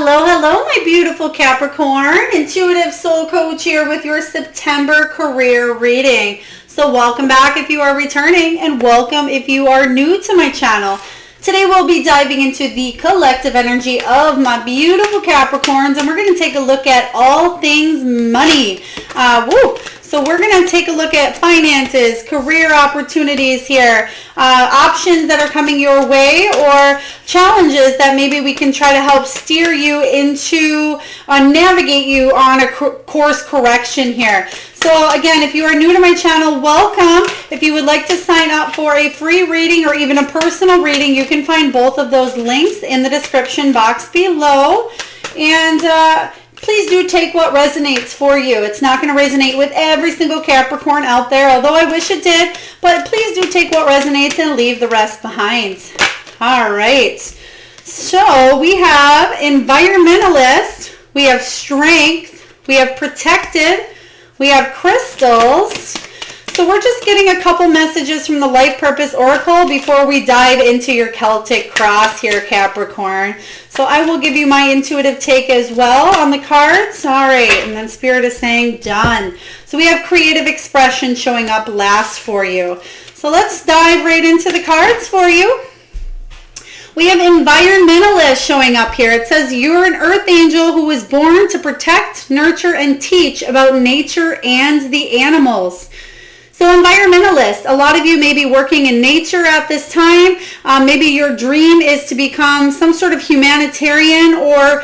Hello, hello, my beautiful Capricorn. Intuitive Soul Coach here with your September career reading. So welcome back if you are returning, and welcome if you are new to my channel. Today we'll be diving into the collective energy of my beautiful Capricorns, and we're going to take a look at all things money. So we're going to take a look at finances, career opportunities here, options that are coming your way, or challenges that maybe we can try to help steer you into, navigate you on a course correction here. So again, if you are new to my channel, welcome. If you would like to sign up for a free reading or even a personal reading, you can find both of those links in the description box below. And please do take what resonates for you. It's not going to resonate with every single Capricorn out there, although I wish it did. But please do take what resonates and leave the rest behind. All right. So we have environmentalist, we have strength, we have protected, we have crystals. So we're just getting a couple messages from the Life Purpose Oracle before we dive into your Celtic cross here, Capricorn. So I will give you my intuitive take as well on the cards. All right, and then Spirit is saying done. So we have creative expression showing up last for you. So let's dive right into the cards for you. We have environmentalist showing up here. It says you're an earth angel who was born to protect, nurture, and teach about nature and the animals. So environmentalist, a lot of you may be working in nature at this time. Maybe your dream is to become some sort of humanitarian, or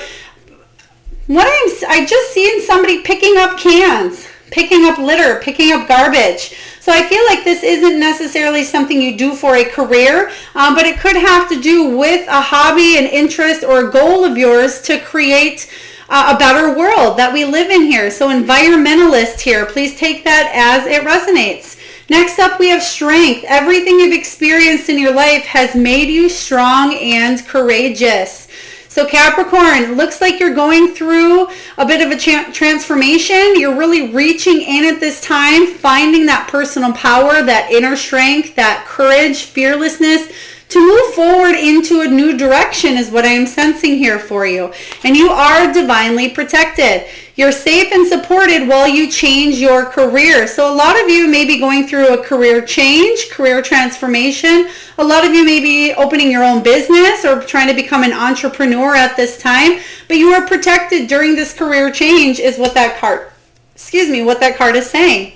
I just seen somebody picking up cans, picking up litter, picking up garbage. So I feel like this isn't necessarily something you do for a career, but it could have to do with a hobby, an interest, or a goal of yours to create a better world that we live in here. So environmentalist here, please take that as it resonates. Next up, we have strength. Everything you've experienced in your life has made you strong and courageous. So Capricorn, looks like you're going through a bit of a transformation. You're really reaching in at this time, finding that personal power, that inner strength, that courage, fearlessness, to move forward into a new direction is what I am sensing here for you. And you are divinely protected. You're safe and supported while you change your career. So a lot of you may be going through a career change, career transformation. A lot of you may be opening your own business or trying to become an entrepreneur at this time. But you are protected during this career change is what that card, what that card is saying.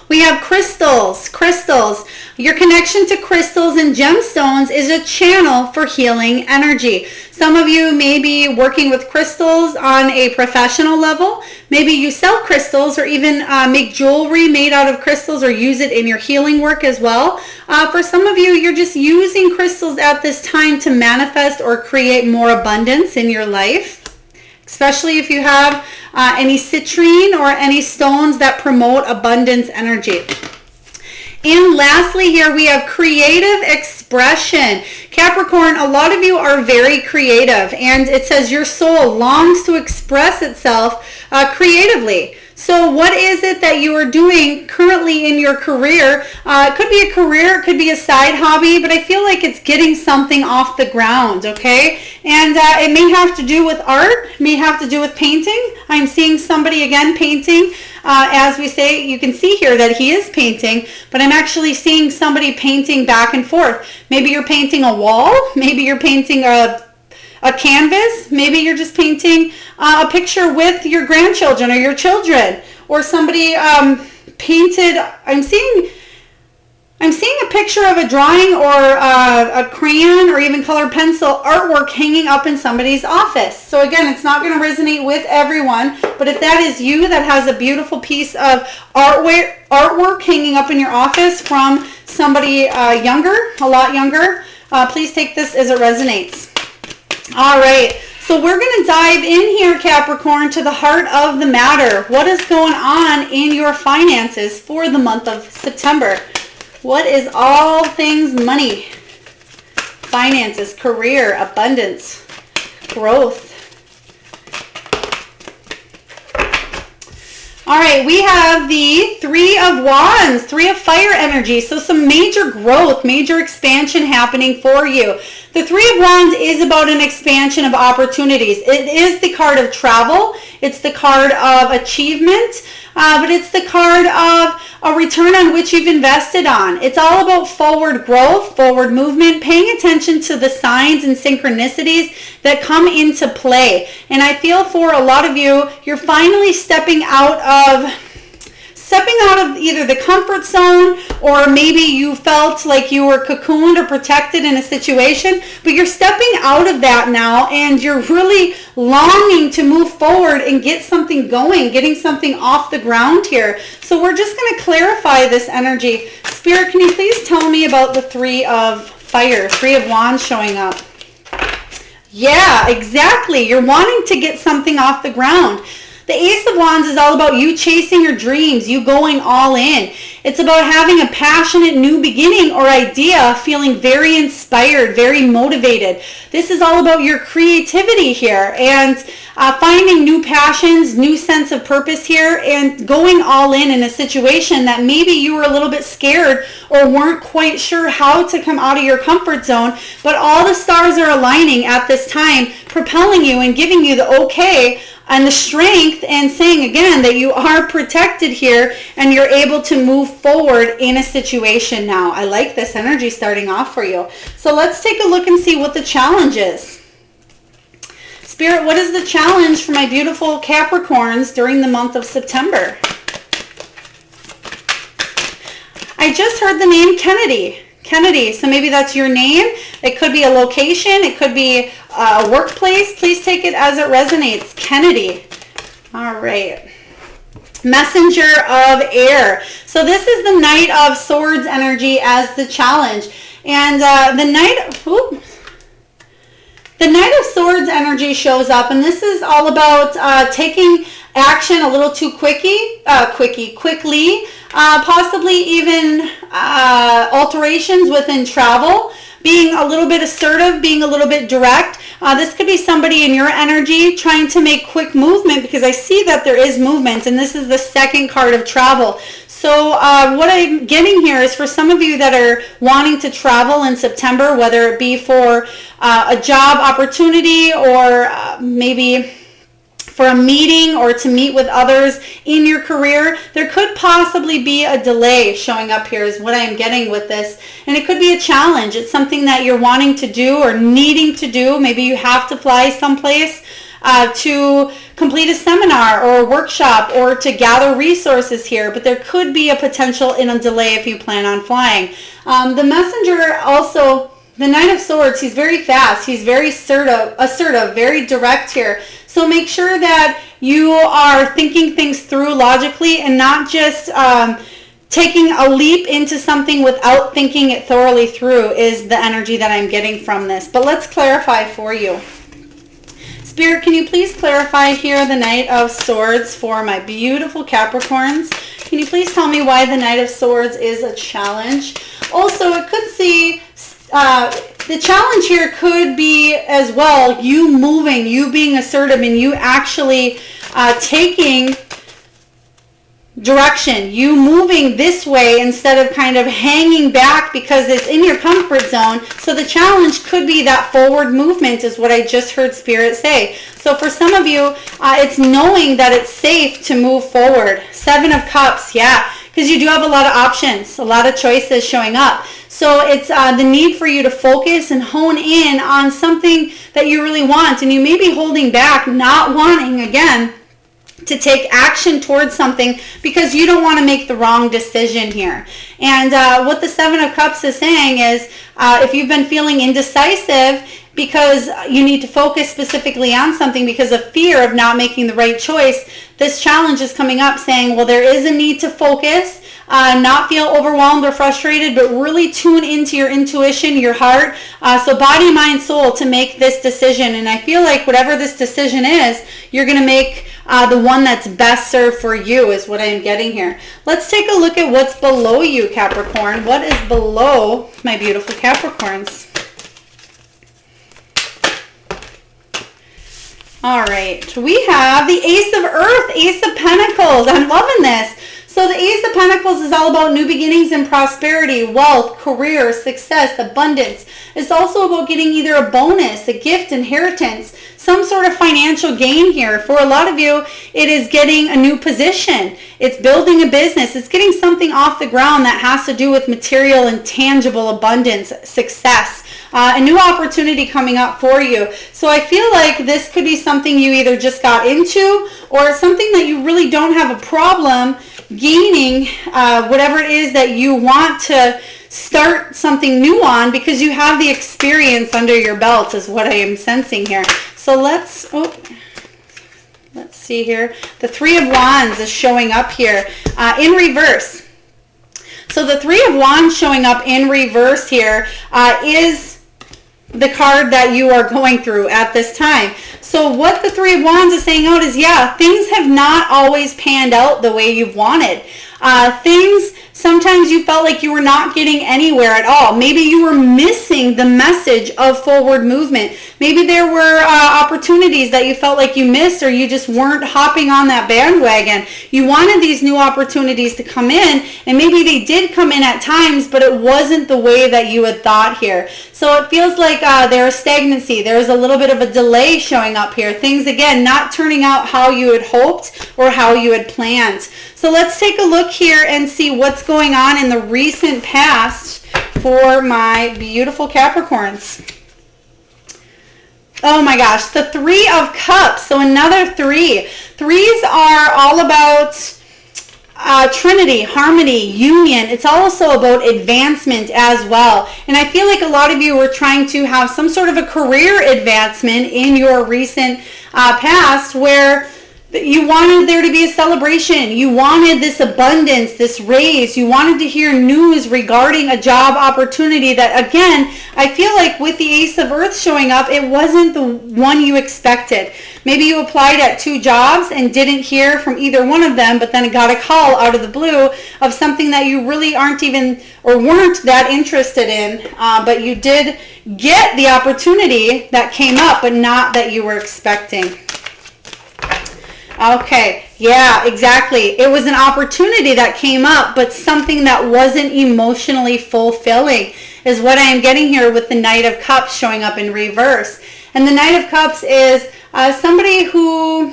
We have crystals. Crystals. Your connection to crystals and gemstones is a channel for healing energy. Some of you may be working with crystals on a professional level. Maybe you sell crystals or even make jewelry made out of crystals or use it in your healing work as well. For some of you, you're just using crystals at this time to manifest or create more abundance in your life, especially if you have any citrine or any stones that promote abundance energy. And lastly here, we have creative expression. Capricorn, a lot of you are very creative, and it says your soul longs to express itself creatively. So what is it that you are doing currently in your career? It could be a career, it could be a side hobby, but I feel like it's getting something off the ground, okay? And it may have to do with art, may have to do with painting. I'm seeing somebody again painting. As we say, you can see here that he is painting, but I'm actually seeing somebody painting back and forth. Maybe you're painting a wall, maybe you're painting a canvas, maybe you're just painting a picture with your grandchildren or your children, or somebody painted. I'm seeing a picture of a drawing or a crayon or even colored pencil artwork hanging up in somebody's office. So again, it's not going to resonate with everyone, but if that is you that has a beautiful piece of artwork hanging up in your office from somebody younger, a lot younger, please take this as it resonates. All right, so we're going to dive in here, Capricorn, to the heart of the matter. What is going on in your finances for the month of September? What is all things money, finances, career, abundance, growth? All right, we have the Three of Wands, Three of Fire energy. So some major growth, major expansion happening for you. The Three of Wands is about an expansion of opportunities. It is the card of travel. It's the card of achievement, but it's the card of a return on which you've invested on. It's all about forward growth, forward movement, paying attention to the signs and synchronicities that come into play. And I feel for a lot of you, you're finally stepping out of either the comfort zone, or maybe you felt like you were cocooned or protected in a situation, but you're stepping out of that now and you're really longing to move forward and get something going, getting something off the ground here. So we're just going to clarify this energy. Spirit, can you please tell me about the Three of Fire, Three of Wands showing up? Yeah, exactly. You're wanting to get something off the ground. The Ace of Wands is all about you chasing your dreams, you going all in. It's about having a passionate new beginning or idea, feeling very inspired, very motivated. This is all about your creativity here and finding new passions, new sense of purpose here, and going all in a situation that maybe you were a little bit scared or weren't quite sure how to come out of your comfort zone, but all the stars are aligning at this time, propelling you and giving you the okay and the strength, and saying again that you are protected here and you're able to move forward in a situation now. I like this energy starting off for you. So let's take a look and see what the challenge is. Spirit, what is the challenge for my beautiful Capricorns during the month of September? I just heard the name Kennedy. Kennedy, so maybe that's your name. It could be a location. It could be a workplace. Please take it as it resonates. Kennedy. All right. Messenger of Air. So this is the Knight of Swords energy as the challenge. And the Knight of Swords energy shows up, and this is all about taking action a little too quickly, possibly even alterations within travel, being a little bit assertive, being a little bit direct. This could be somebody in your energy trying to make quick movement, because I see that there is movement, and this is the second card of travel. So what I'm getting here is for some of you that are wanting to travel in September, whether it be for a job opportunity or maybe for a meeting or to meet with others in your career, there could possibly be a delay showing up here is what I'm getting with this. And it could be a challenge. It's something that you're wanting to do or needing to do. Maybe you have to fly someplace to complete a seminar or a workshop or to gather resources here, but there could be a potential in a delay if you plan on flying. The messenger also, the Knight of Swords, he's very fast, he's very assertive, very direct here. So make sure that you are thinking things through logically and not just taking a leap into something without thinking it thoroughly through is the energy that I'm getting from this. But let's clarify for you. Spirit, can you please clarify here the Knight of Swords for my beautiful Capricorns? Can you please tell me why the Knight of Swords is a challenge? Also, it could see the challenge here could be as well you moving, you being assertive, and you actually taking direction, you moving this way instead of kind of hanging back because it's in your comfort zone. So the challenge could be that forward movement is what I just heard Spirit say. So for some of you, it's knowing that it's safe to move forward. Seven of Cups, yeah, because you do have a lot of options, a lot of choices showing up. So it's the need for you to focus and hone in on something that you really want, and you may be holding back, not wanting, again, to take action towards something because you don't want to make the wrong decision here. And what the Seven of Cups is saying is if you've been feeling indecisive because you need to focus specifically on something because of fear of not making the right choice, this challenge is coming up saying, well, there is a need to focus, not feel overwhelmed or frustrated, but really tune into your intuition, your heart, so body, mind, soul, to make this decision. And I feel like whatever this decision is, you're going to make the one that's best served for you is what I'm getting here. Let's take a look at what's below you, Capricorn. What is below my beautiful Capricorns? All right, we have the Ace of Earth, Ace of Pentacles. I'm loving this. So the Ace of Pentacles is all about new beginnings and prosperity, wealth, career, success, abundance. It's also about getting either a bonus, a gift, inheritance, some sort of financial gain here. For a lot of you, it is getting a new position. It's building a business. It's getting something off the ground that has to do with material and tangible abundance, success, a new opportunity coming up for you. So I feel like this could be something you either just got into or something that you really don't have a problem gaining, whatever it is that you want to start something new on, because you have the experience under your belt is what I am sensing here. So let's see here. The Three of Wands is showing up here in reverse. So the Three of Wands showing up in reverse here is the card that you are going through at this time. So what the Three of Wands is saying out is, yeah, things have not always panned out the way you've wanted. Sometimes you felt like you were not getting anywhere at all. Maybe you were missing the message of forward movement. Maybe there were opportunities that you felt like you missed, or you just weren't hopping on that bandwagon. You wanted these new opportunities to come in, and maybe they did come in at times, but it wasn't the way that you had thought here. So it feels like there is stagnancy. There is a little bit of a delay showing up here. Things, again, not turning out how you had hoped or how you had planned. So let's take a look here and see what's going on in the recent past for my beautiful Capricorns. Oh my gosh, the Three of Cups. So another three. Threes are all about Trinity, harmony, union. It's also about advancement as well. And I feel like a lot of you were trying to have some sort of a career advancement in your recent past, where you wanted there to be a celebration. You wanted this abundance, this raise. You wanted to hear news regarding a job opportunity that, again, I feel like with the Ace of Earth showing up, it wasn't the one you expected. Maybe you applied at 2 jobs and didn't hear from either one of them, but then got a call out of the blue of something that you really aren't even or weren't that interested in, but you did get the opportunity that came up, but not that you were expecting. Okay, yeah, exactly. It was an opportunity that came up, but something that wasn't emotionally fulfilling is what I am getting here with the Knight of Cups showing up in reverse. And the Knight of Cups is somebody who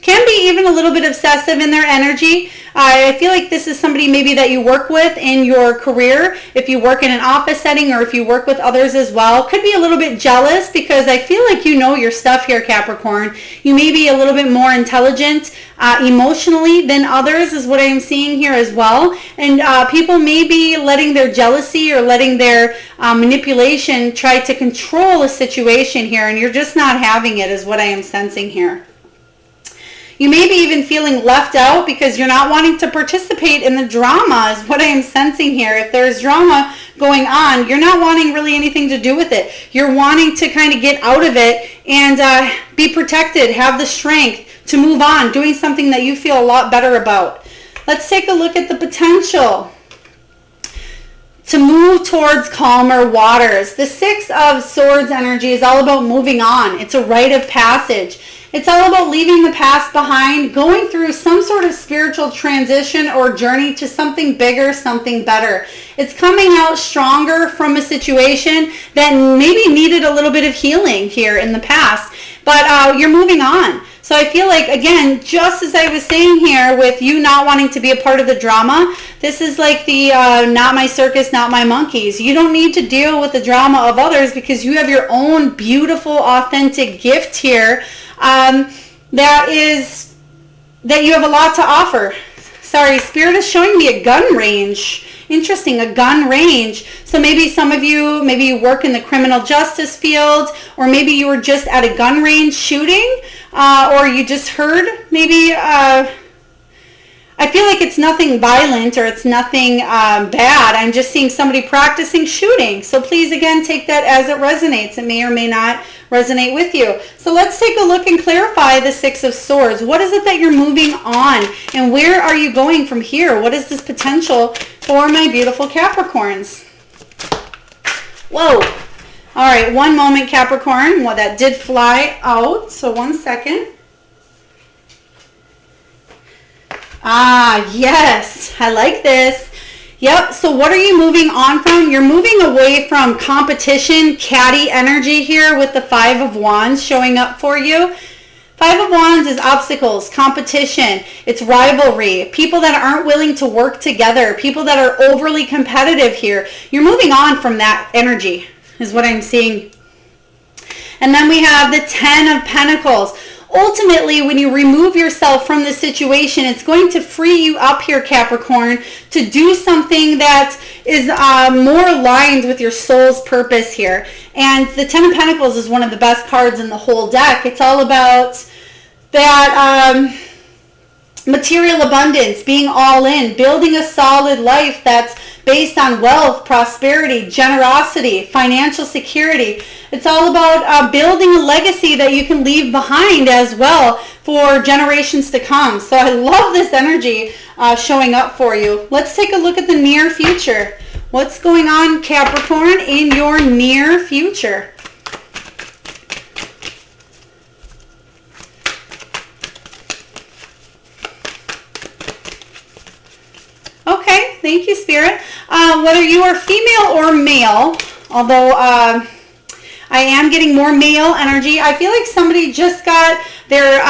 can be even a little bit obsessive in their energy. I feel like this is somebody maybe that you work with in your career, if you work in an office setting or if you work with others as well. Could be a little bit jealous, because I feel like you know your stuff here, Capricorn. You may be a little bit more intelligent emotionally than others is what I'm seeing here as well. And people may be letting their jealousy or letting their manipulation try to control a situation here, and you're just not having it is what I am sensing here. You may be even feeling left out because you're not wanting to participate in the drama is what I am sensing here. If there's drama going on, you're not wanting really anything to do with it. You're wanting to kind of get out of it and be protected, have the strength to move on, doing something that you feel a lot better about. Let's take a look at the potential to move towards calmer waters. The Six of Swords energy is all about moving on. It's a rite of passage. It's all about leaving the past behind, going through some sort of spiritual transition or journey to something bigger, something better. It's coming out stronger from a situation that maybe needed a little bit of healing here in the past, but you're moving on. So I feel like, again, just as I was saying here with you not wanting to be a part of the drama, this is like the not my circus, not my monkeys. You don't need to deal with the drama of others because you have your own beautiful, authentic gift here that you have a lot to offer. Sorry, Spirit is showing me a gun range. Interesting, a gun range. So maybe some of you, maybe you work in the criminal justice field, or maybe you were just at a gun range shooting, or you just heard maybe, I feel like it's nothing violent or it's nothing bad. I'm just seeing somebody practicing shooting. So please, again, take that as it resonates. It may or may not resonate with you. So let's take a look and clarify the Six of Swords. What is it that you're moving on? And where are you going from here? What is this potential for my beautiful Capricorns? Whoa. All right, one moment, Capricorn. Well, that did fly out. So 1 second. Ah, yes. I like this. Yep. So what are you moving on from? You're moving away from competition, catty energy here with the Five of Wands showing up for you. Five of Wands is obstacles, competition, it's rivalry, people that aren't willing to work together, people that are overly competitive here. You're moving on from that energy is what I'm seeing. And then we have the Ten of Pentacles. Ultimately, when you remove yourself from the situation, it's going to free you up here, Capricorn, to do something that is more aligned with your soul's purpose here. And the Ten of Pentacles is one of the best cards in the whole deck. It's all about that material abundance, being all in, building a solid life that's based on wealth, prosperity, generosity, financial security. It's all about building a legacy that you can leave behind as well for generations to come. So I love this energy showing up for you. Let's take a look at the near future. What's going on, Capricorn, in your near future? Okay, thank you, Spirit. Whether you are female or male, although I am getting more male energy, I feel like somebody just got their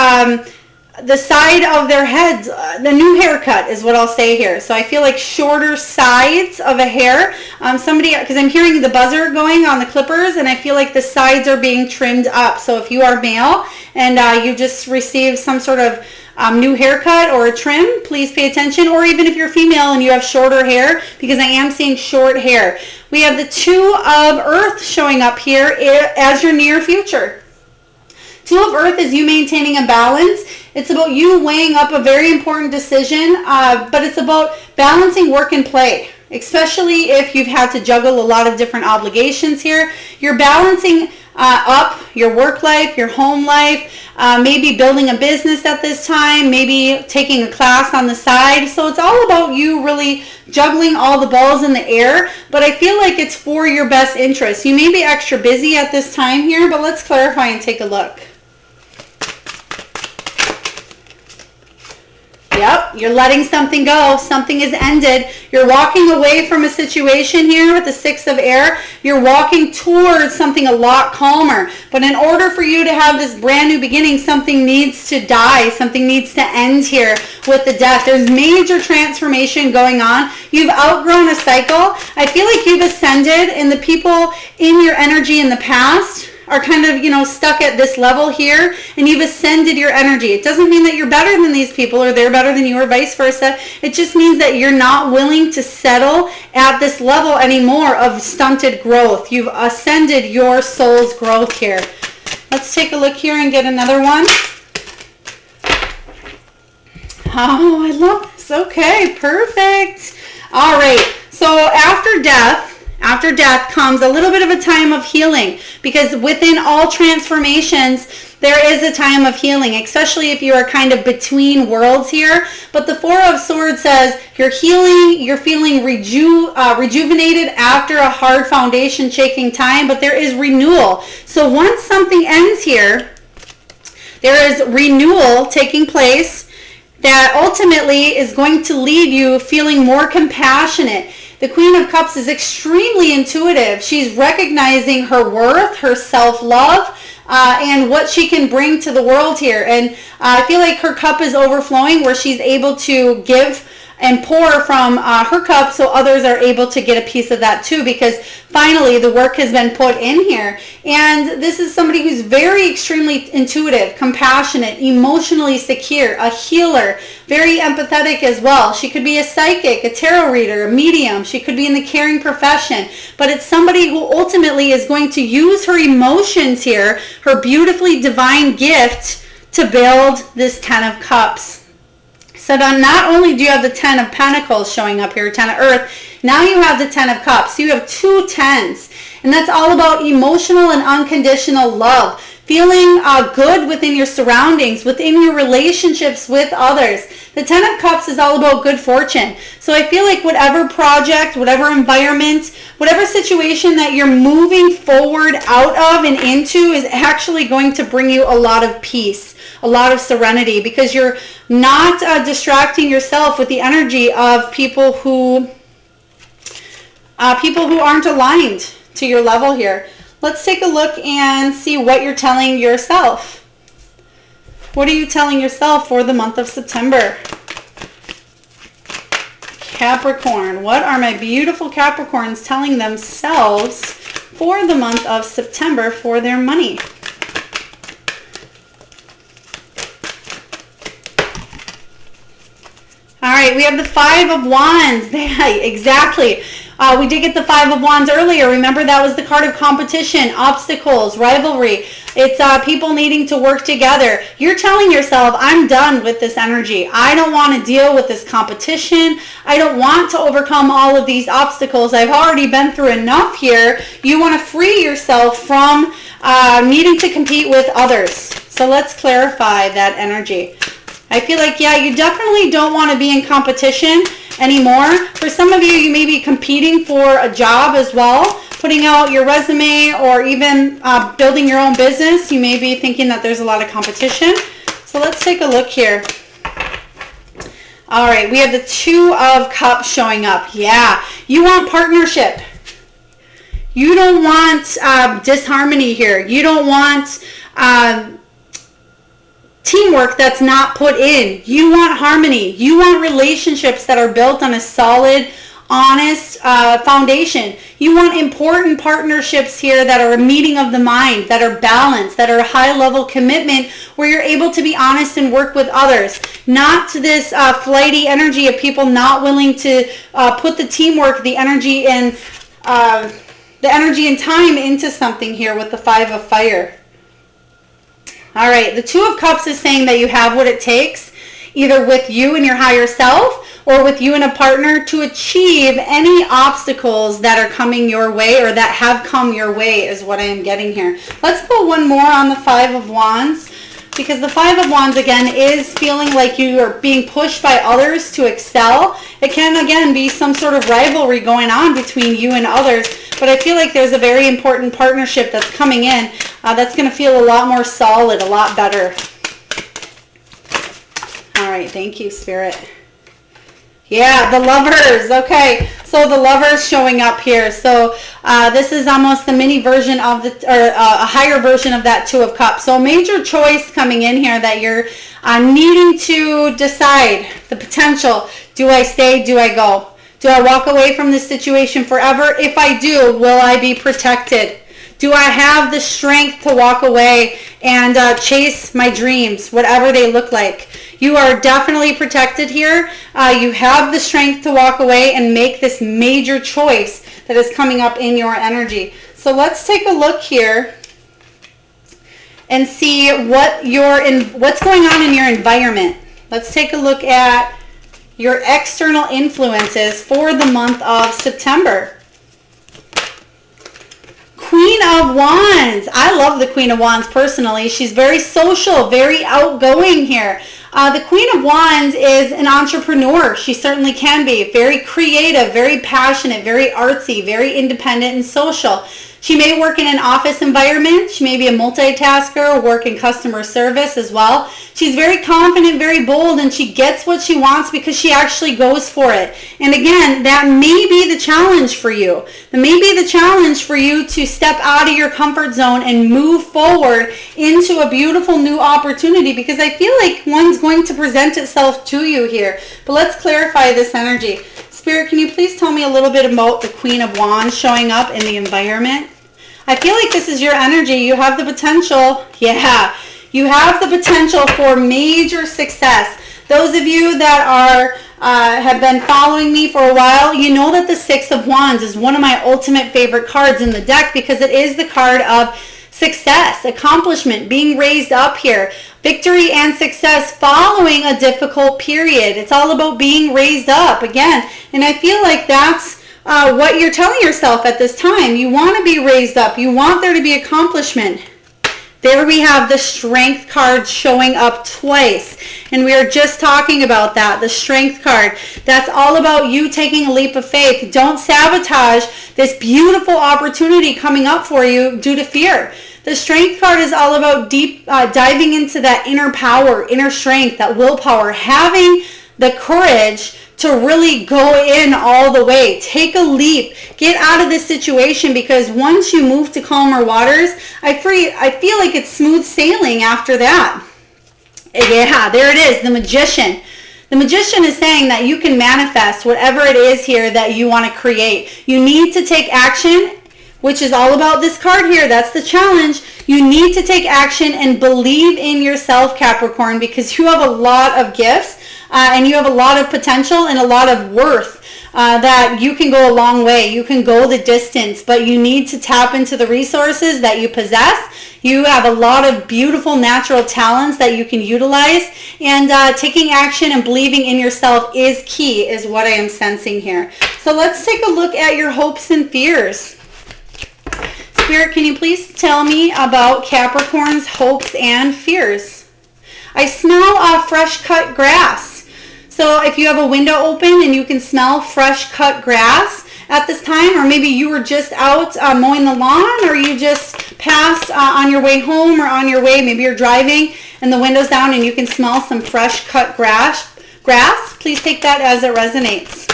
the side of their heads, the new haircut is what I'll say here. So I feel like shorter sides of a hair. Somebody, because I'm hearing the buzzer going on the clippers, and I feel like the sides are being trimmed up. So if you are male and you just received some sort of new haircut or a trim, please pay attention. Or even if you're female and you have shorter hair, because I am seeing short hair. We have the Two of Earth showing up here as your near future. Two of Earth is you maintaining a balance. It's about you weighing up a very important decision, but it's about balancing work and play, especially if you've had to juggle a lot of different obligations here. You're balancing up your work life, your home life, maybe building a business at this time, maybe taking a class on the side. So it's all about you really juggling all the balls in the air, but I feel like it's for your best interest. You may be extra busy at this time here, but let's clarify and take a look. Yep, you're letting something go. Something is ended. You're walking away from a situation here with the Six of Air. You're walking towards something a lot calmer. But in order for you to have this brand new beginning, something needs to die. Something needs to end here with the Death. There's major transformation going on. You've outgrown a cycle. I feel like you've ascended, and the people in your energy in the past are kind of, stuck at this level here, and you've ascended your energy. It doesn't mean that you're better than these people or they're better than you or vice versa. It just means that you're not willing to settle at this level anymore of stunted growth. You've ascended your soul's growth here. Let's take a look here and get another one. Oh, I love this. Okay, perfect. All right, so after death comes a little bit of a time of healing, because within all transformations, there is a time of healing, especially if you are kind of between worlds here. But the Four of Swords says you're healing, you're feeling rejuvenated after a hard foundation shaking time, but there is renewal. So once something ends here, there is renewal taking place that ultimately is going to lead you feeling more compassionate. The Queen of Cups is extremely intuitive. She's recognizing her worth, her self-love, and what she can bring to the world here. And I feel like her cup is overflowing, where she's able to give and pour from her cup, so others are able to get a piece of that too, because finally the work has been put in here. And this is somebody who's very extremely intuitive, compassionate, emotionally secure, a healer, very empathetic as well. She could be a psychic, a tarot reader, a medium. She could be in the caring profession, but it's somebody who ultimately is going to use her emotions here, her beautifully divine gift, to build this Ten of Cups. So not only do you have the Ten of Pentacles showing up here, Ten of Earth, now you have the Ten of Cups. So you have two tens, and that's all about emotional and unconditional love. feeling good within your surroundings, within your relationships with others. The Ten of Cups is all about good fortune. So I feel like whatever project, whatever environment, whatever situation that you're moving forward out of and into is actually going to bring you a lot of peace, a lot of serenity, because you're not distracting yourself with the energy of people who aren't aligned to your level here. Let's take a look and see what you're telling yourself. What are you telling yourself for the month of September? Capricorn. What are my beautiful Capricorns telling themselves for the month of September for their money? All right, we have the Five of Wands. Exactly. We did get the Five of Wands earlier. Remember, that was the card of competition, obstacles, rivalry. It's people needing to work together. You're telling yourself, I'm done with this energy. I don't want to deal with this competition. I don't want to overcome all of these obstacles. I've already been through enough here. You want to free yourself from needing to compete with others. So let's clarify that energy. I feel like, yeah, you definitely don't want to be in competition anymore. For some of you, you may be competing for a job as well, putting out your resume, or even building your own business. You may be thinking that there's a lot of competition. So let's take a look here. All right, we have the Two of Cups showing up. Yeah, you want partnership. You don't want disharmony here. You don't want teamwork that's not put in. You want harmony. You want relationships that are built on a solid, honest foundation. You want important partnerships here that are a meeting of the mind, that are balanced, that are a high level commitment where you're able to be honest and work with others. Not this flighty energy of people not willing to put the teamwork, the energy and time into something here with the Five of Fire. All right, the Two of Cups is saying that you have what it takes, either with you and your higher self or with you and a partner, to achieve any obstacles that are coming your way or that have come your way is what I am getting here. Let's put one more on the Five of Wands, because the Five of Wands, again, is feeling like you are being pushed by others to excel. It can, again, be some sort of rivalry going on between you and others, but I feel like there's a very important partnership that's coming in that's going to feel a lot more solid, a lot better. All right, thank you, Spirit. Yeah, the Lovers. Okay, so the Lovers showing up here. So this is almost the mini version of a higher version of that Two of Cups. So a major choice coming in here that you're needing to decide the potential. Do I stay? Do I go? Do I walk away from this situation forever? If I do, will I be protected? Do I have the strength to walk away and chase my dreams, whatever they look like? You are definitely protected here. You have the strength to walk away and make this major choice that is coming up in your energy. So let's take a look here and see what's going on in your environment. Let's take a look at your external influences for the month of September. Queen of Wands. I love the Queen of Wands personally. She's very social, very outgoing here. The Queen of Wands is an entrepreneur. She certainly can be. Very creative, very passionate, very artsy, very independent and social. She may work in an office environment. She may be a multitasker or work in customer service as well. She's very confident, very bold, and she gets what she wants because she actually goes for it. And again, that may be the challenge for you. That may be the challenge for you to step out of your comfort zone and move forward into a beautiful new opportunity, because I feel like one's going to present itself to you here. But let's clarify this energy. Spirit, can you please tell me a little bit about the Queen of Wands showing up in the environment? I feel like this is your energy. You have the potential. Yeah, you have the potential for major success. Those of you that have been following me for a while, you know that the Six of Wands is one of my ultimate favorite cards in the deck, because it is the card of success, accomplishment, being raised up here, victory and success following a difficult period. It's all about being raised up again. And I feel like that's what you're telling yourself at this time. You want to be raised up. You want there to be accomplishment. There we have the Strength card showing up twice. And we are just talking about that, the Strength card. That's all about you taking a leap of faith. Don't sabotage this beautiful opportunity coming up for you due to fear. The Strength card is all about deep diving into that inner power, inner strength, that willpower, having the courage to really go in all the way. Take a leap. Get out of this situation, because once you move to calmer waters, I feel like it's smooth sailing after that. Yeah, there it is, the Magician. The Magician is saying that you can manifest whatever it is here that you want to create. You need to take action, which is all about this card here. That's the challenge. You need to take action and believe in yourself, Capricorn, because you have a lot of gifts and you have a lot of potential and a lot of worth that you can go a long way. You can go the distance, but you need to tap into the resources that you possess. You have a lot of beautiful natural talents that you can utilize, and taking action and believing in yourself is key, is what I am sensing here. So let's take a look at your hopes and fears. Spirit, can you please tell me about Capricorn's hopes and fears? I smell fresh cut grass. So if you have a window open and you can smell fresh cut grass at this time, or maybe you were just out mowing the lawn, or you just passed on your way home, or on your way, maybe you're driving and the window's down and you can smell some fresh cut grass, please take that as it resonates.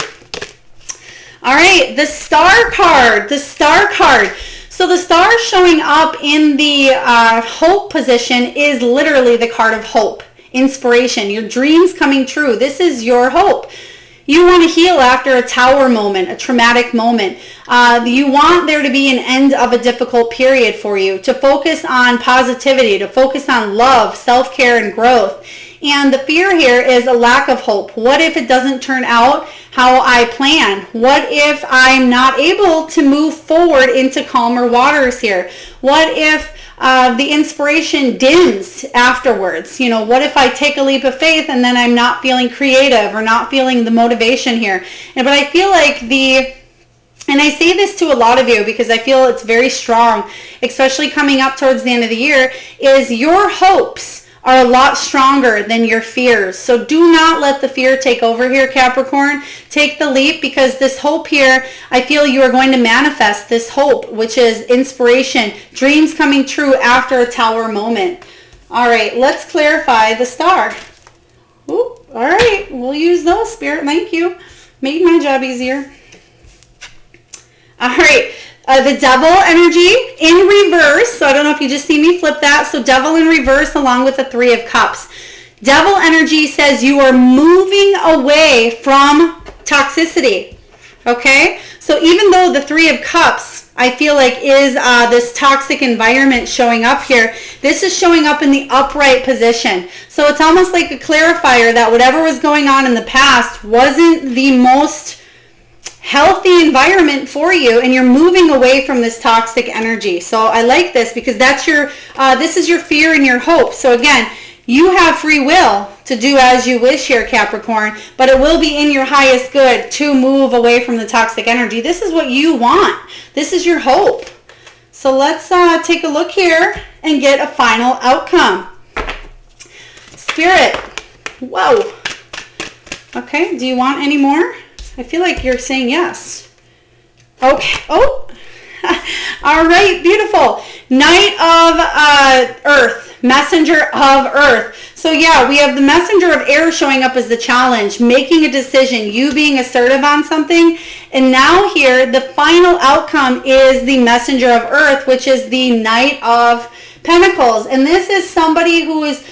All right, the Star card, the Star card. So the star showing up in the hope position is literally the card of hope, inspiration, your dreams coming true. This is your hope. You want to heal after a tower moment, a traumatic moment. You want there to be an end of a difficult period for you, to focus on positivity, to focus on love, self-care, and growth. And the fear here is a lack of hope. What if it doesn't turn out how I plan? What if I'm not able to move forward into calmer waters here? What if the inspiration dims afterwards? You know, what if I take a leap of faith and then I'm not feeling creative or not feeling the motivation here? But I feel like and I say this to a lot of you because I feel it's very strong, especially coming up towards the end of the year, is your hopes are a lot stronger than your fears. So do not let the fear take over here, Capricorn. Take the leap, because this hope here, I feel you are going to manifest this hope, which is inspiration, dreams coming true after a tower moment. All right, let's clarify the star. Ooh, all right, we'll use those, Spirit. Thank you. Made my job easier. All right. The Devil energy in reverse. So I don't know if you just see me flip that. So Devil in reverse along with the Three of Cups. Devil energy says you are moving away from toxicity. Okay? So even though the Three of Cups, I feel like, is this toxic environment showing up here, this is showing up in the upright position. So it's almost like a clarifier that whatever was going on in the past wasn't the most healthy environment for you, and you're moving away from this toxic energy. So I like this because that's your this is your fear and your hope. So again, you have free will to do as you wish here, Capricorn, but it will be in your highest good to move away from the toxic energy. This is what you want. This is your hope. So let's take a look here and get a final outcome. Spirit, whoa. Okay, do you want any more? I feel like you're saying yes. Okay. Oh. All right. Beautiful. Knight of Earth. Messenger of Earth. So yeah, we have the Messenger of Air showing up as the challenge. Making a decision. You being assertive on something. And now here, the final outcome is the Messenger of Earth, which is the Knight of Pentacles. And this is somebody who is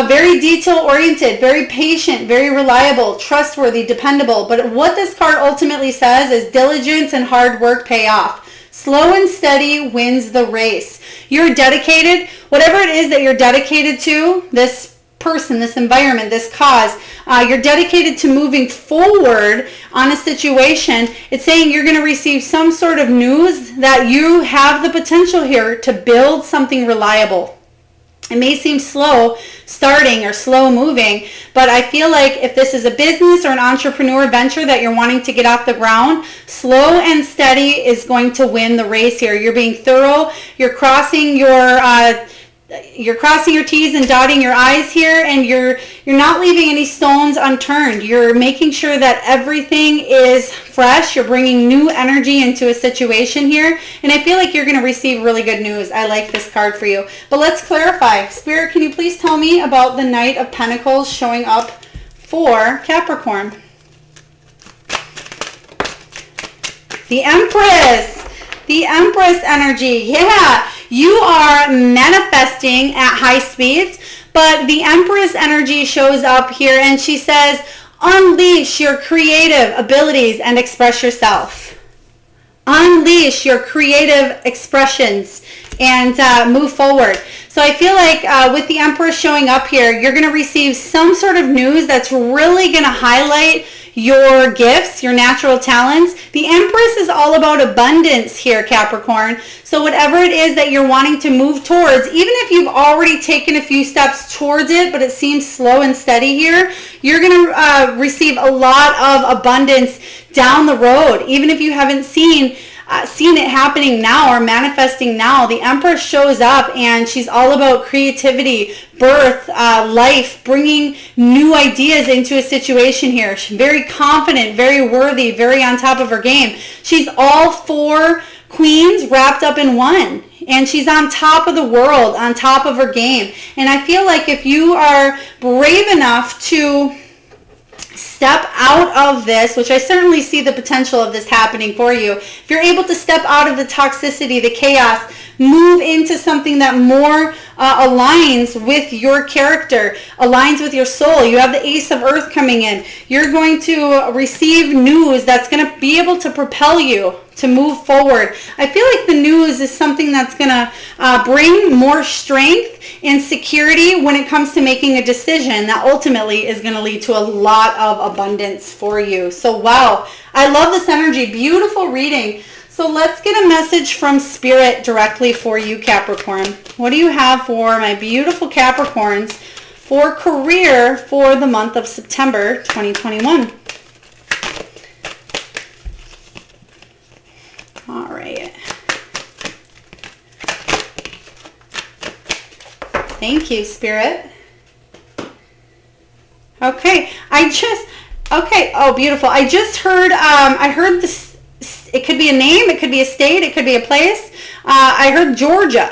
very detail-oriented, very patient, very reliable, trustworthy, dependable. But what this card ultimately says is diligence and hard work pay off. Slow and steady wins the race. You're dedicated, whatever it is that you're dedicated to, this person, this environment, this cause, you're dedicated to moving forward on a situation. It's saying you're going to receive some sort of news that you have the potential here to build something reliable. It may seem slow starting or slow moving, but I feel like if this is a business or an entrepreneur venture that you're wanting to get off the ground, slow and steady is going to win the race here. You're being thorough. You're crossing your you're crossing your T's and dotting your I's here, and you're not leaving any stones unturned. You're making sure that everything is fresh. You're bringing new energy into a situation here, and I feel like you're going to receive really good news. I like this card for you. But let's clarify. Spirit, can you please tell me about the Knight of Pentacles showing up for Capricorn? The Empress. The Empress energy. Yeah. You are manifesting at high speeds, but the Empress energy shows up here and she says, unleash your creative abilities and express yourself. Unleash your creative expressions and move forward. So I feel like with the Empress showing up here, you're going to receive some sort of news that's really going to highlight your gifts, your natural talents. The Empress is all about abundance here, Capricorn. So whatever it is that you're wanting to move towards, even if you've already taken a few steps towards it, but it seems slow and steady here, you're going to receive a lot of abundance down the road. Even if you haven't seen it happening now or manifesting now, the Empress shows up and she's all about creativity, birth, life, bringing new ideas into a situation here. She's very confident, very worthy, very on top of her game. She's all 4 queens wrapped up in one. And she's on top of the world, on top of her game. And I feel like if you are brave enough to step out of this, which I certainly see the potential of this happening for you, if you're able to step out of the toxicity, the chaos, move into something that more aligns with your character, aligns with your soul. You have the Ace of Earth coming in. You're going to receive news that's going to be able to propel you to move forward. I feel like the news is something that's going to bring more strength and security when it comes to making a decision that ultimately is going to lead to a lot of abundance for you. So wow, I love this energy. Beautiful reading. So let's get a message from Spirit directly for you, Capricorn. What do you have for my beautiful Capricorns for career for the month of September 2021? All right. Thank you, Spirit. Okay. Oh, beautiful. I just heard, I heard this. It could be a name, it could be a state, it could be a place. I heard Georgia.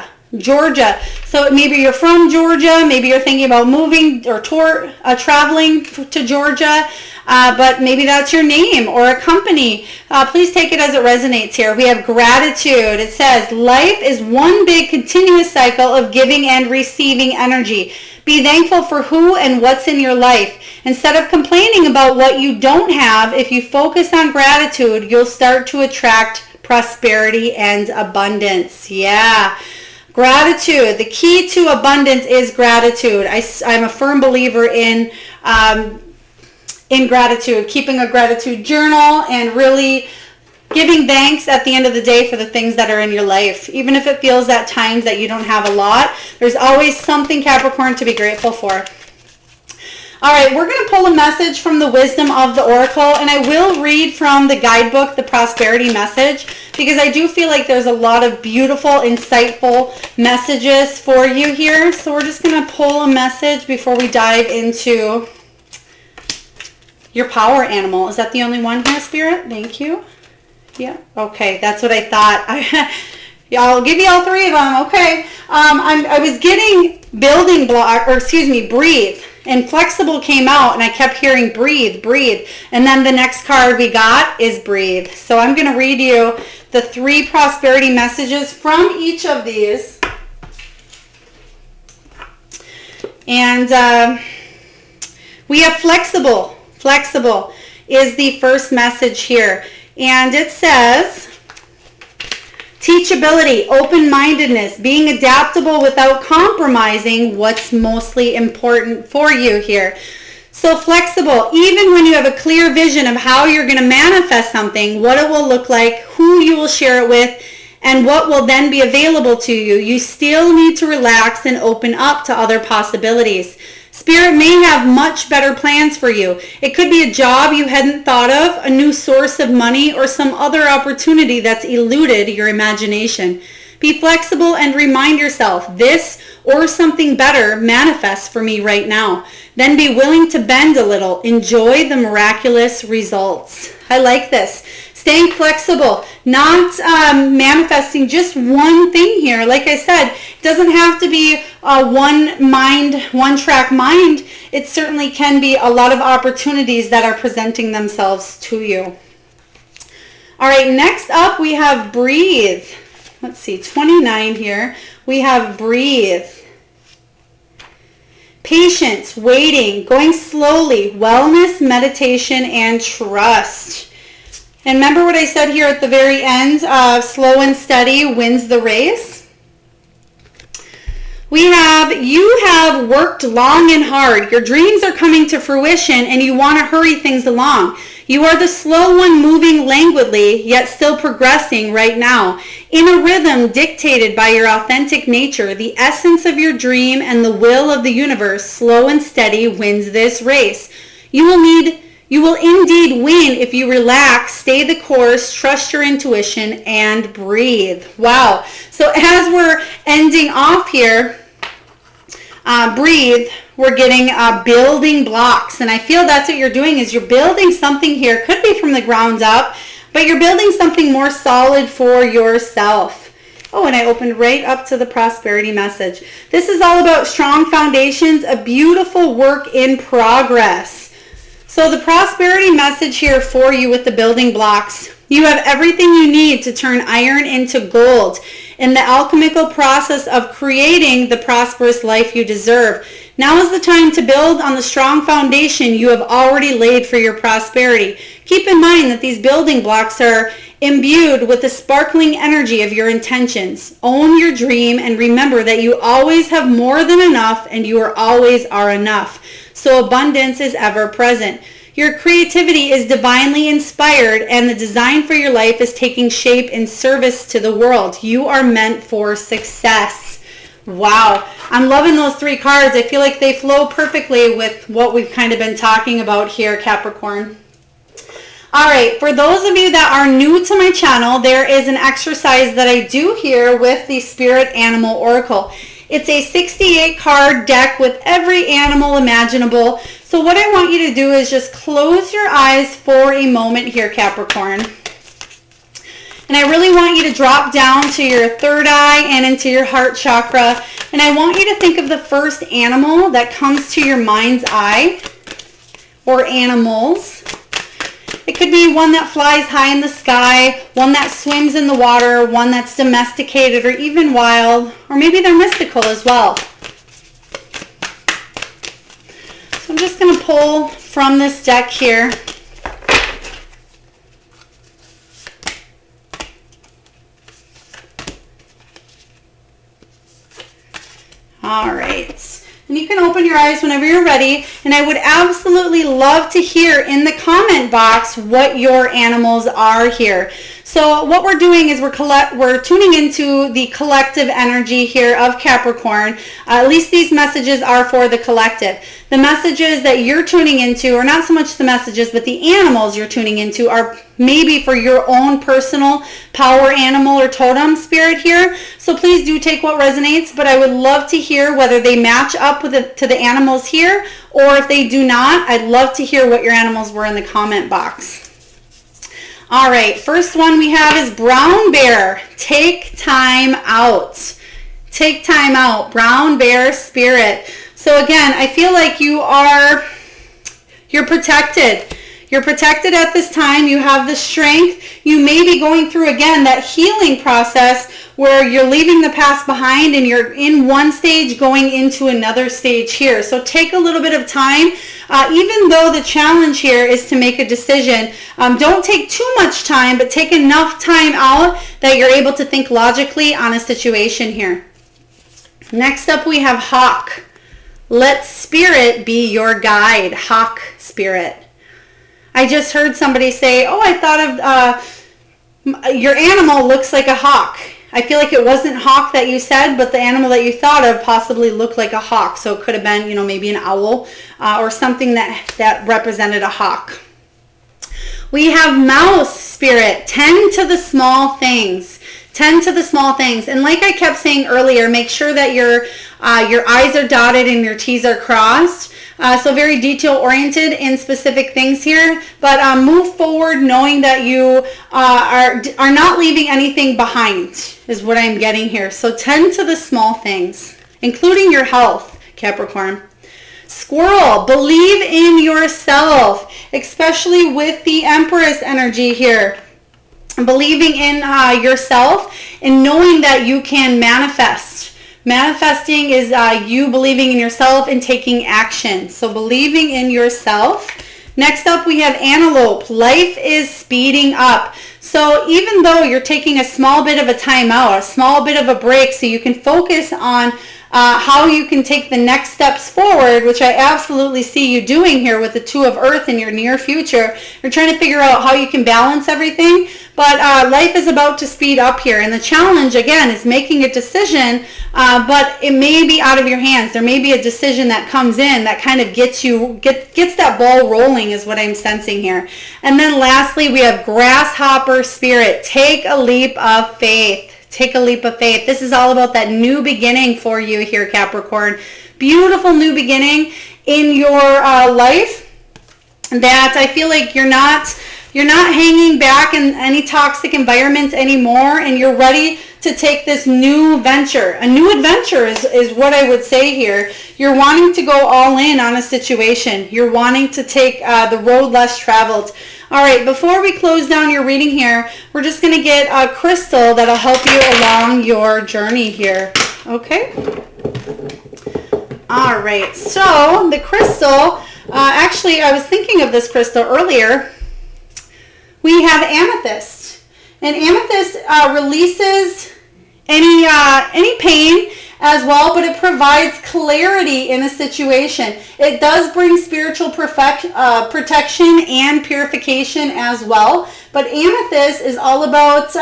So maybe you're from Georgia, maybe you're thinking about moving or traveling to Georgia, but maybe that's your name or a company. Please take it as it resonates here. We have gratitude. It says, life is one big continuous cycle of giving and receiving energy. Be thankful for who and what's in your life. Instead of complaining about what you don't have, if you focus on gratitude, you'll start to attract prosperity and abundance. Yeah. Gratitude. The key to abundance is gratitude. I'm a firm believer in gratitude, keeping a gratitude journal and really giving thanks at the end of the day for the things that are in your life. Even if it feels at times that you don't have a lot, there's always something, Capricorn, to be grateful for. All right, we're going to pull a message from the Wisdom of the Oracle, and I will read from the guidebook, the Prosperity Message, because I do feel like there's a lot of beautiful, insightful messages for you here. So we're just going to pull a message before we dive into your power animal. Is that the only one here, Spirit? Thank you. Yeah. Okay, that's what I thought. I'll give you all 3 of them. Okay. I was getting building block, breathe. And flexible came out and I kept hearing breathe. And then the next card we got is breathe. So I'm going to read you the 3 prosperity messages from each of these. And we have flexible. Flexible is the first message here. And it says, teachability, open-mindedness, being adaptable without compromising what's mostly important for you here. So flexible, even when you have a clear vision of how you're going to manifest something, what it will look like, who you will share it with, and what will then be available to you, you still need to relax and open up to other possibilities. Spirit may have much better plans for you. It could be a job you hadn't thought of, a new source of money, or some other opportunity that's eluded your imagination. Be flexible and remind yourself, this or something better manifest for me right now. Then be willing to bend a little. Enjoy the miraculous results. I like this. Staying flexible, not manifesting just one thing here. Like I said, it doesn't have to be one track mind. It certainly can be a lot of opportunities that are presenting themselves to you. All right, next up we have breathe. Let's see, 29 here. We have breathe. Patience, waiting, going slowly, wellness, meditation, and trust. And remember what I said here at the very end, slow and steady wins the race. You have worked long and hard. Your dreams are coming to fruition and you want to hurry things along. You are the slow one moving languidly, yet still progressing right now. In a rhythm dictated by your authentic nature, the essence of your dream and the will of the universe, slow and steady wins this race. You will indeed win if you relax, stay the course, trust your intuition, and breathe. Wow. So as we're ending off here, breathe, we're getting building blocks. And I feel that's what you're doing is you're building something here. Could be from the ground up, but you're building something more solid for yourself. Oh, and I opened right up to the prosperity message. This is all about strong foundations, a beautiful work in progress. So the prosperity message here for you with the building blocks. You have everything you need to turn iron into gold in the alchemical process of creating the prosperous life you deserve. Now is the time to build on the strong foundation you have already laid for your prosperity. Keep in mind that these building blocks are imbued with the sparkling energy of your intentions. Own your dream and remember that you always have more than enough and you always are enough. So abundance is ever present. Your creativity is divinely inspired and the design for your life is taking shape in service to the world. You are meant for success. Wow. I'm loving those three cards. I feel like they flow perfectly with what we've kind of been talking about here, Capricorn. All right, for those of you that are new to my channel, there is an exercise that I do here with the Spirit Animal Oracle. It's a 68 card deck with every animal imaginable. So what I want you to do is just close your eyes for a moment here, Capricorn. And I really want you to drop down to your third eye and into your heart chakra. And I want you to think of the first animal that comes to your mind's eye, or animals. It could be one that flies high in the sky, one that swims in the water, one that's domesticated or even wild, or maybe they're mystical as well. So I'm just going to pull from this deck here. All right. And you can open your eyes whenever you're ready. And I would absolutely love to hear in the comment box what your animals are here. So what we're doing is we're tuning into the collective energy here of Capricorn. At least these messages are for the collective. The messages that you're tuning into are not so much the messages, but the animals you're tuning into are maybe for your own personal power animal or totem spirit here. So please do take what resonates, but I would love to hear whether they match up with to the animals here, or if they do not, I'd love to hear what your animals were in the comment box. All right, first one we have is brown bear. Take time out. Take time out. Brown bear spirit. So again, I feel like you're protected. You're protected at this time. You have the strength. You may be going through, again, that healing process where you're leaving the past behind and you're in one stage going into another stage here. So take a little bit of time. Even though the challenge here is to make a decision, don't take too much time, but take enough time out that you're able to think logically on a situation here. Next up, we have hawk. Let spirit be your guide. Hawk spirit. I just heard somebody say, oh, I thought of your animal looks like a hawk. I feel like it wasn't hawk that you said, but the animal that you thought of possibly looked like a hawk. So it could have been, maybe an owl or something that represented a hawk. We have mouse spirit. Tend to the small things. Tend to the small things. And like I kept saying earlier, make sure that your I's are dotted and your T's are crossed. So very detail oriented in specific things here, but move forward knowing that you are not leaving anything behind is what I'm getting here. So tend to the small things, including your health, Capricorn. Squirrel, believe in yourself, especially with the Empress energy here. Believing in yourself and knowing that you can manifest. Manifesting is you believing in yourself and taking action. So believing in yourself. Next up we have Antelope. Life is speeding up. So even though you're taking a small bit of a time out, a small bit of a break so you can focus on how you can take the next steps forward, which I absolutely see you doing here with the Two of Earth in your near future. You're trying to figure out how you can balance everything, but life is about to speed up here. And the challenge, again, is making a decision, but it may be out of your hands. There may be a decision that comes in that kind of gets that ball rolling is what I'm sensing here. And then lastly, we have Grasshopper Spirit. Take a leap of faith. Take a leap of faith. This is all about that new beginning for you here, Capricorn. Beautiful new beginning in your life that I feel like you're not hanging back in any toxic environments anymore, and you're ready to take this new venture. A new adventure is what I would say here. You're wanting to go all in on a situation. You're wanting to take the road less traveled. All right, before we close down your reading here, we're just going to get a crystal that'll help you along your journey here. Okay? All right, so the crystal, actually I was thinking of this crystal earlier. We have Amethyst. And Amethyst releases any pain as well, but it provides clarity in a situation. It does bring spiritual protection and purification as well. But Amethyst is all about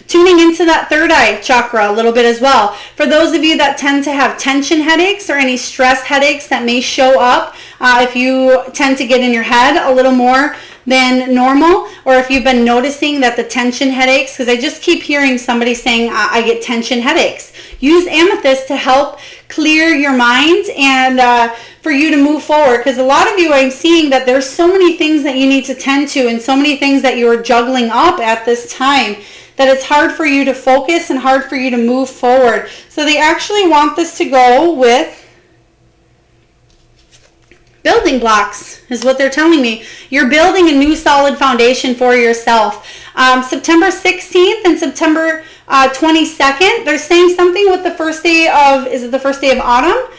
tuning into that third eye chakra a little bit as well. For those of you that tend to have tension headaches or any stress headaches that may show up, if you tend to get in your head a little more than normal, or if you've been noticing that the tension headaches, because I just keep hearing somebody saying I get tension headaches, use Amethyst to help clear your mind and for you to move forward, because a lot of you, I'm seeing that there's so many things that you need to tend to and so many things that you're juggling up at this time that it's hard for you to focus and hard for you to move forward. So they actually want this to go with building blocks is what they're telling me. You're building a new solid foundation for yourself. September 16th and September 22nd, they're saying something with the first day of, is it the first day of autumn?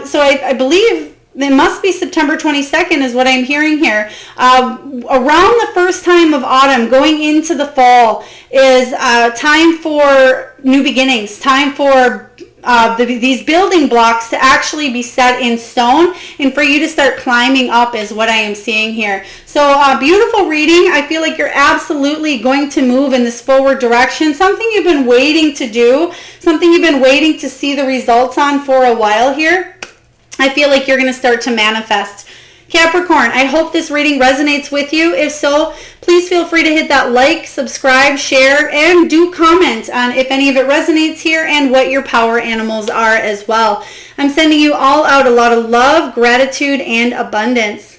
So I believe it must be September 22nd is what I'm hearing here. Around the first time of autumn, going into the fall, is time for new beginnings, time for these building blocks to actually be set in stone and for you to start climbing up is what I am seeing here. So beautiful reading. I feel like you're absolutely going to move in this forward direction. Something you've been waiting to do, something you've been waiting to see the results on for a while here. I feel like you're going to start to manifest. Capricorn, I hope this reading resonates with you. If so, please feel free to hit that like, subscribe, share, and do comment on if any of it resonates here and what your power animals are as well. I'm sending you all out a lot of love, gratitude, and abundance.